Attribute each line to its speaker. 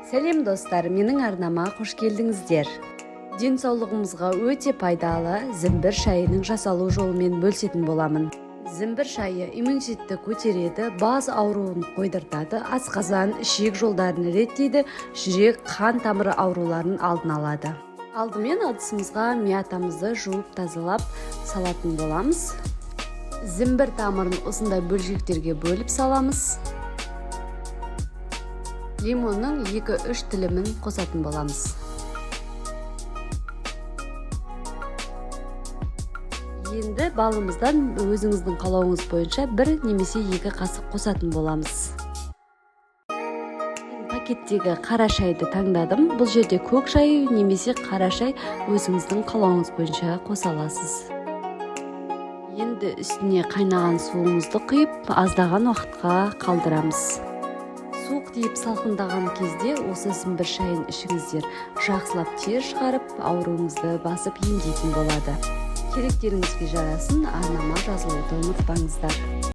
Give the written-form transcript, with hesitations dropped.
Speaker 1: Сәлем достар, менің арнама қош келдіңіздер. Денсаулығымызға өте пайдалы зімбір шайының жасалу жолымен бөлісетін боламын. Зімбір шайы иммунитетті көтереді, бас ауруын қойдыртады, асқазан, ішек жолдарын реттейді, жүрек, қан тамыры ауруларын алдын алады. Алдымен ыдысымызға миятамызды жуып тазалап салатын боламыз. Зімбір тамырын осындай бөлшектерге бөліп саламыз. Лимонның 2-3 тілімін қосатын боламыз. Енді балымыздан өзіңіздің қалауыңыз бойынша 1 немесе 2 қасық қосатын боламыз. Пакеттегі қара шайды таңдадым. Бұл жерде көк шай немесе қара шай өзіңіздің қалауыңыз бойынша қоса аласыз. Енді үстіне қайнаған суымызды құйып, аздаған уақытқа қалдырамыз. Суық тиіп салқындаған кезде осы зімбір шайын ішіңіздер. Жақсылап тер шығарып, ауруыңызды басып емдейтін болады. Керектеріңізге жарасын, арнама жазылуды ұмытпаңыздар.